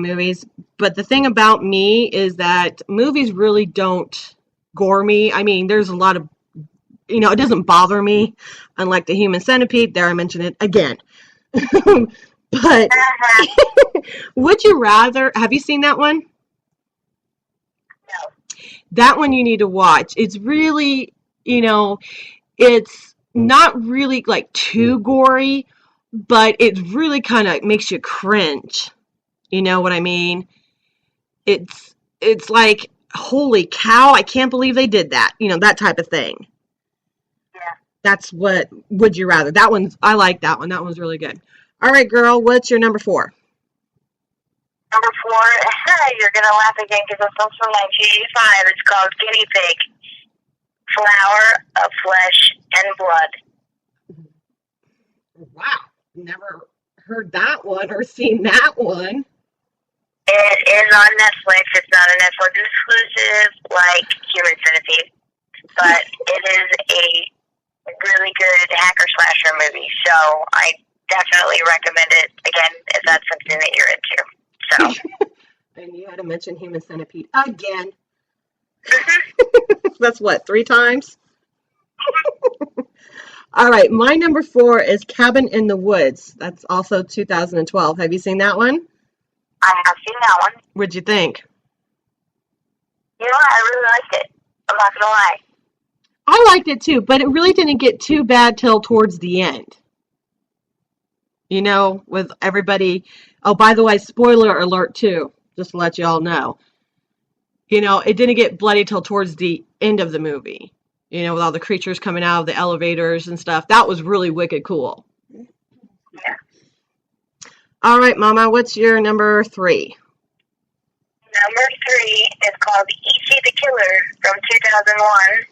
movies, but the thing about me is that movies really don't gore me. I mean, there's a lot of, it doesn't bother me, unlike the human centipede. There, I mentioned it again. But would you rather, have you seen that one? No. That one you need to watch. It's really, it's not really like too gory, but it really kind of makes you cringe. You know what I mean? It's like, holy cow, I can't believe they did that. That type of thing. Yeah. That's what would you rather. I like that one. That one's really good. All right, girl, what's your number 4? Number 4, you're going to laugh again because it's also from 1985. It's called Guinea Pig, Flower of Flesh and Blood. Wow. Never heard that one or seen that one. It is on Netflix. It's not a Netflix exclusive like Human Centipede, but it is a really good hacker slasher movie. So I definitely recommend it again if that's something that you're into. So. And you had to mention Human Centipede again. That's what, 3 times? All right, my number 4 is Cabin in the Woods. That's also 2012. Have you seen that one? I have seen that one. What'd you think? I really liked it. I'm not going to lie. I liked it too, but it really didn't get too bad till towards the end. With everybody. Oh, by the way, spoiler alert too, just to let you all know. It didn't get bloody till towards the end of the movie. With all the creatures coming out of the elevators and stuff. That was really wicked cool. Yeah. All right, Mama, what's your number 3? Number 3 is called E.T. the Killer from 2001.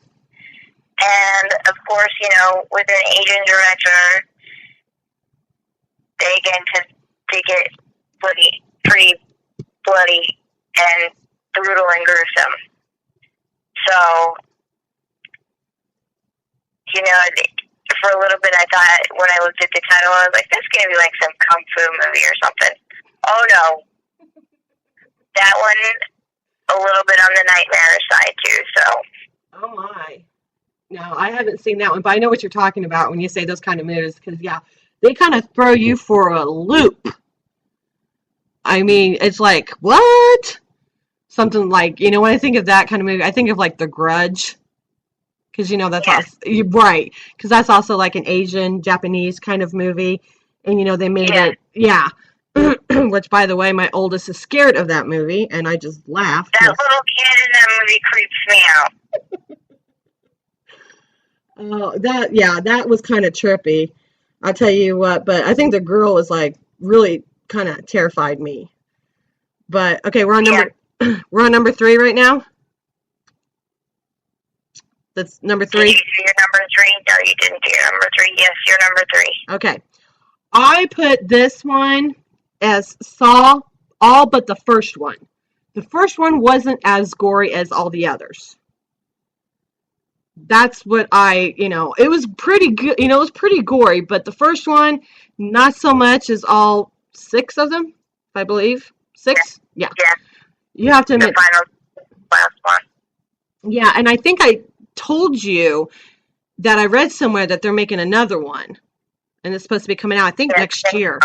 And, of course, with an Asian director, they get pretty bloody and brutal and gruesome. So, for a little bit I thought, when I looked at the title, I was like, this is going to be like some kung fu movie or something. Oh, no. That one, a little bit on the nightmare side, too, so. Oh, my. No, I haven't seen that one, but I know what you're talking about when you say those kind of movies, because, yeah, they kind of throw you for a loop. I mean, it's like, what? Something like, when I think of that kind of movie, I think of, like, The Grudge. Because, that's also, right, because that's also like an Asian, Japanese kind of movie. And, they made it, which, by the way, my oldest is scared of that movie, and I just laughed. That little kid in that movie creeps me out. That was kind of trippy. I'll tell you what, but I think the girl was like really kind of terrified me. But okay, we're on number 3 right now. That's number 3. Did you do your number 3? No, you didn't do your number 3. Yes, your number 3. Okay. I put this one as Saw, all but the first one. The first one wasn't as gory as all the others. That's what it was pretty good, it was pretty gory, but the first one, not so much as all 6 of them, I believe. 6? Yeah. You have to admit. The final last one. Yeah, and I think I told you that I read somewhere that they're making another one, and it's supposed to be coming out, I think, next year.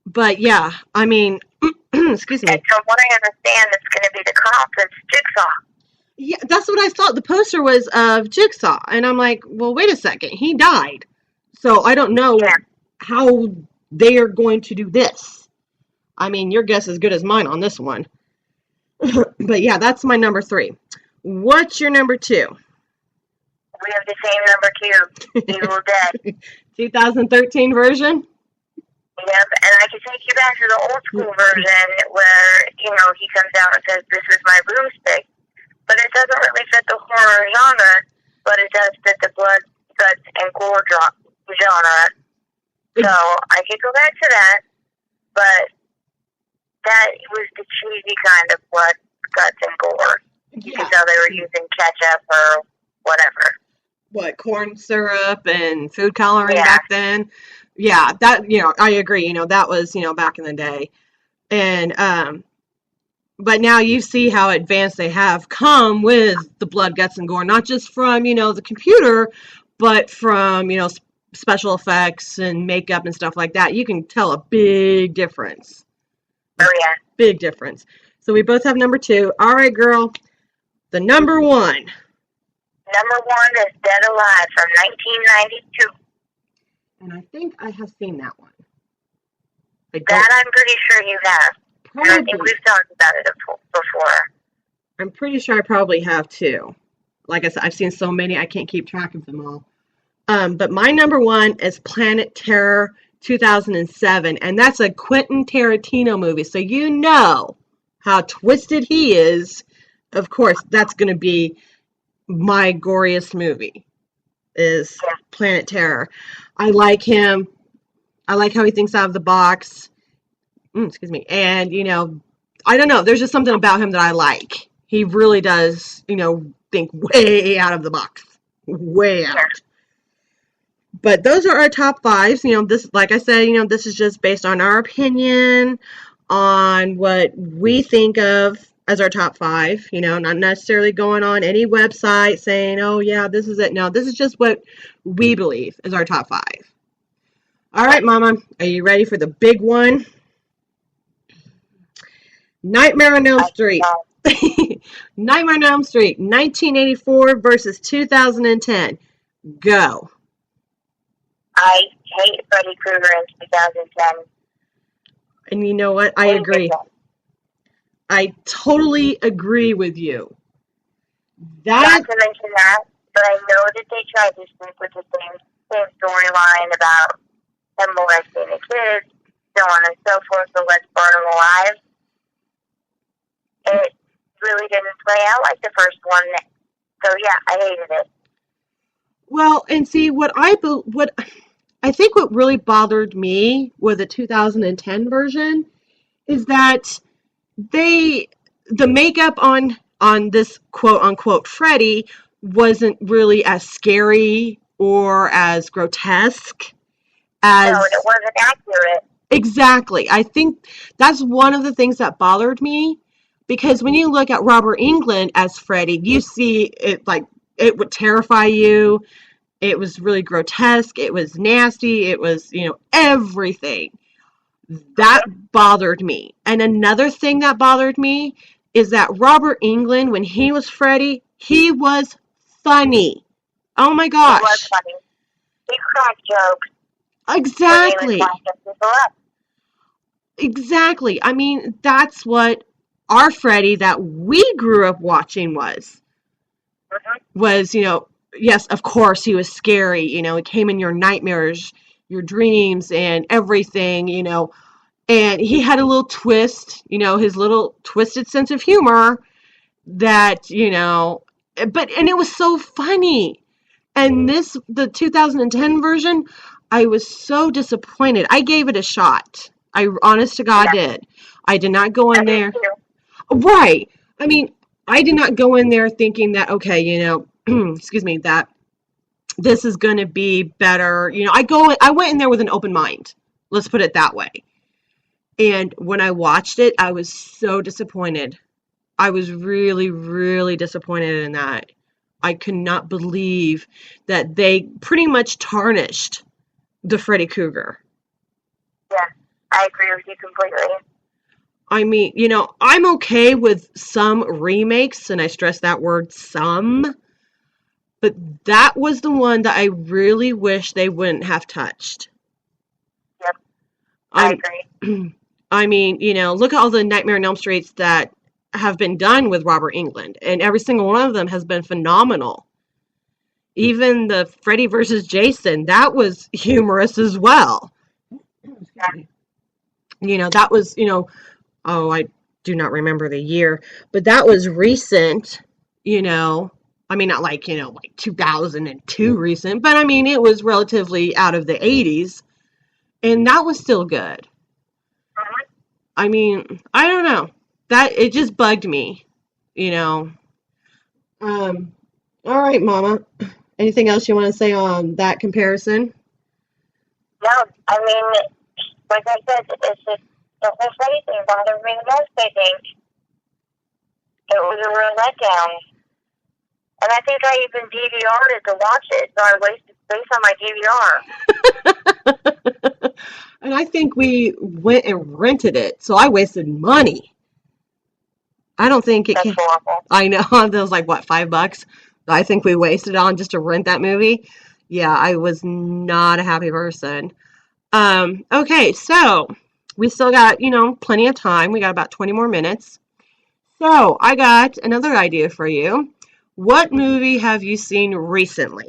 But yeah, I mean, excuse me. And from what I understand, it's going to be the cop that's Jigsaw. Yeah, that's what I saw. The poster was of Jigsaw, and I'm like, well, wait a second, he died, so I don't know how they are going to do this. I mean, your guess is good as mine on this one. But yeah, that's my number 3. What's your number 2? We have the same number 2, Evil Dead. 2013 version? Yep, and I can take you back to the old school version where, he comes out and says, this is my broomstick. But it doesn't really fit the horror genre, but it does fit the blood, guts, and gore genre. So I could go back to that, but that was the cheesy kind of blood, guts, and gore. You could tell they were using ketchup or whatever. what, corn syrup and food coloring Yeah. back then. Yeah, that, I agree. That was, back in the day. And, but now you see how advanced they have come with the blood, guts, and gore, not just from, the computer, but from, special effects and makeup and stuff like that. You can tell a big difference. Oh, yeah. Big difference. So we both have number 2. All right, girl. The number 1. Number 1 is Dead Alive from 1992. And I think I have seen that one. That I'm pretty sure you have. Probably, and I think we've talked about it before. I'm pretty sure I probably have too. Like I said, I've seen so many, I can't keep track of them all. But my number 1 is Planet Terror 2007. And that's a Quentin Tarantino movie. So you know how twisted he is. Of course, that's going to be my goriest movie, is Planet Terror. I like him. I like how he thinks out of the box. Excuse me. And, I don't know. There's just something about him that I like. He really does, think way out of the box. Way out. But those are our top 5s. This, like I said, this is just based on our opinion, on what we think of as our top 5, not necessarily going on any website saying, oh yeah, this is it. No, this is just what we believe is our top 5. All right, Mama, are you ready for the big one? Nightmare on Elm Street. Nightmare on Elm Street, 1984 versus 2010. Go. I hate Freddy Krueger in 2010. And you know what? I agree. I totally agree with you. Not to mention that, but I know that they tried to stick with the same storyline about him molesting the kids, so on and so forth, so let's burn him alive. It really didn't play out like the first one, so yeah, I hated it. Well, and see, what I think what really bothered me with the 2010 version is that the makeup on this quote-unquote Freddy wasn't really as scary or as grotesque as... No, it wasn't accurate. Exactly. I think that's one of the things that bothered me, because when you look at Robert Englund as Freddy, you see it like it would terrify you. It was really grotesque. It was nasty. It was, everything. That bothered me. And another thing that bothered me is that Robert Englund, when he was Freddy, he was funny. Oh my gosh. He was funny. He cracked jokes. Exactly. Exactly. I mean, that's what our Freddy that we grew up watching was. Was, yes, of course, he was scary. He came in your nightmares, your dreams, and everything, And he had a little twist, his little twisted sense of humor that, and it was so funny. And the 2010 version, I was so disappointed. I gave it a shot. I, honest to God, did. I did not go in there. Right. I mean, I did not go in there thinking that, okay, excuse me, that this is going to be better. I went in there with an open mind. Let's put it that way. And when I watched it, I was so disappointed. I was really, really disappointed in that. I could not believe that they pretty much tarnished the Freddy Krueger. Yeah, I agree with you completely. I mean, I'm okay with some remakes, and I stress that word some, but that was the one that I really wish they wouldn't have touched. Yep, I agree. I mean, look at all the Nightmare on Elm Streets that have been done with Robert Englund, and every single one of them has been phenomenal. Even the Freddy versus Jason, that was humorous as well. Yeah. That was, oh, I do not remember the year, but that was recent, I mean, not like, like 2002 recent, but I mean, it was relatively out of the 80s, and that was still good. I mean, I don't know. It just bugged me, All right, Mama. Anything else you want to say on that comparison? No, I mean, like I said, it's just the whole Freddy thing bothered me the most, I think. It was a real letdown. And I think I even DVR'd it to watch it, so I wasted space on my DVR. And I think we went and rented it, so I wasted money. I don't think it That's can. horrible. I know, that was like, what, $5? I think we wasted on just to rent that movie. Yeah, I was not a happy person. Okay, so we still got, plenty of time. We got about 20 more minutes. So I got another idea for you. What movie have you seen recently?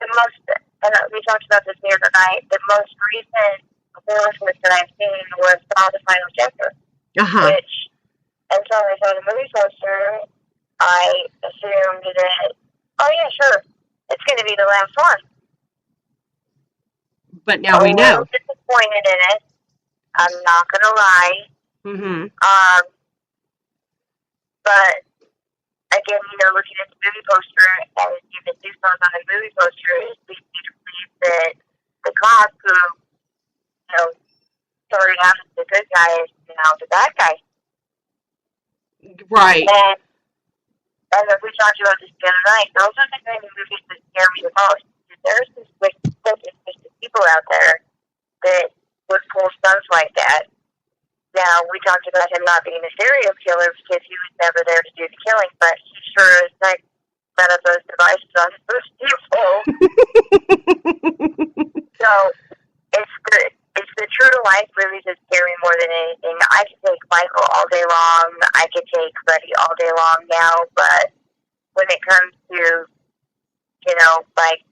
The most, and we talked about this the other night, the most recent horror flick that I've seen was Saw the Final Chapter, Uh-huh. which, until I saw the movie poster, I assumed that, oh yeah, sure, it's going to be the last one. But now we I'm a know. little disappointed in it. I'm not going to lie. Mm-hmm. But again, looking at the movie poster, and even details on the movie poster, it leads me to believe that the cop who, started out as the good guy is now the bad guy. Right. And as we talked about this the other night, those are the kind of movies that scare me the most. There's some wicked people out there that would pull stunts like that. Now, we talked about him not being a serial killer because he was never there to do the killing, but he sure as heck set up those devices on those people. So, it's the true to life movies that scare me more than anything. I could take Michael all day long. I could take Freddy all day long now, but when it comes to, like,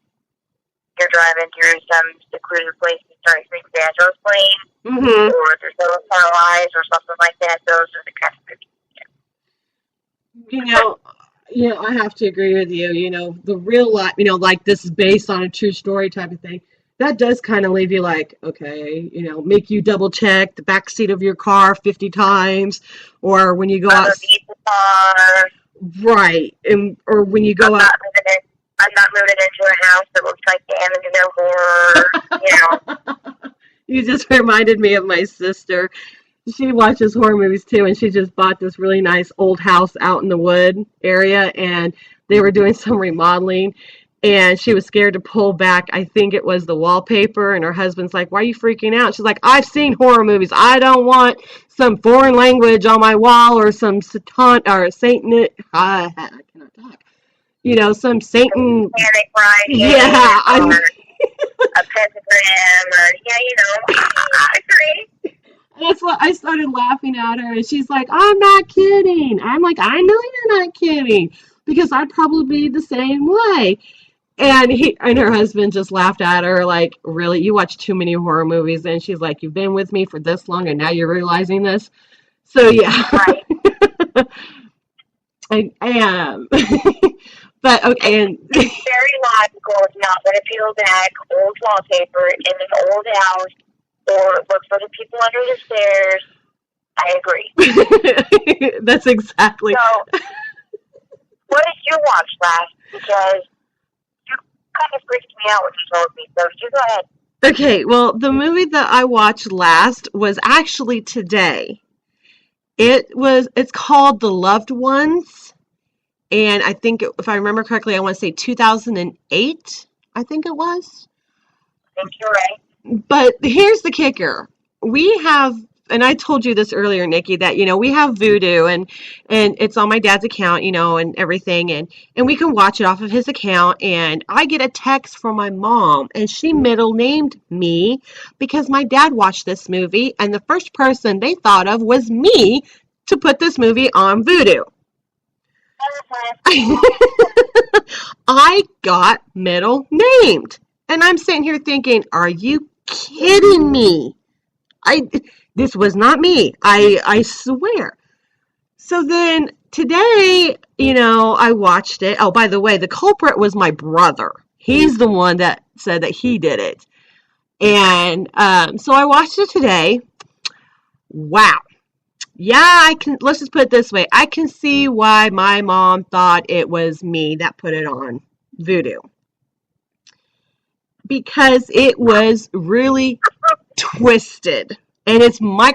you're driving through some secluded place and start hearing banjos playing, Mm-hmm. or there's no paralyzed or something like that, those are the kind of movies. I have to agree with you. The real life, like this is based on a true story type of thing. That does kind of leave you like, okay, make you double check the back seat of your car 50 times, or when you go out. Right, or when you go out. I'm not moving into a house that looks like the Amityville Horror, You just reminded me of my sister. She watches horror movies too, and she just bought this really nice old house out in the wood area, and they were doing some remodeling, and she was scared to pull back, I think it was the wallpaper, and her husband's like, why are you freaking out? She's like, I've seen horror movies. I don't want some foreign language on my wall or some Satan or Satan. I cannot talk. Some Satan. Panic writing, Yeah, or a pentagram, or I agree. That's what I started laughing at her, and she's like, I'm not kidding. I'm like, I know you're not kidding, because I'd probably be the same way. And her husband just laughed at her, like, really, you watch too many horror movies. And she's like, you've been with me for this long, and now you're realizing this. So yeah, Right. I am. But okay, and It's very logical if you're not going to peel back old wallpaper in an old house or look for the people under the stairs. I agree. that's exactly. So, what did you watch last? Because you kind of freaked me out when you told me. So, you go ahead. Okay, well, the movie that I watched last was actually today. It's called The Loved Ones. And I think, if I remember correctly, I want to say 2008, I think it was. I think you're right. But here's the kicker. We have, and I told you this earlier, Nikki, that, we have Vudu, and it's on my dad's account, and everything, and we can watch it off of his account, and I get a text from my mom, and she middle named me because my dad watched this movie, and the first person they thought of was me to put this movie on Vudu. I got middle named, and I'm sitting here thinking, are you kidding me? This was not me. I swear. So then today, I watched it. Oh, by the way, the culprit was my brother. He's the one that said that he did it. And so I watched it today. Wow. Yeah, let's just put it this way. I can see why my mom thought it was me that put it on. Voodoo. Because it was really twisted. And it's my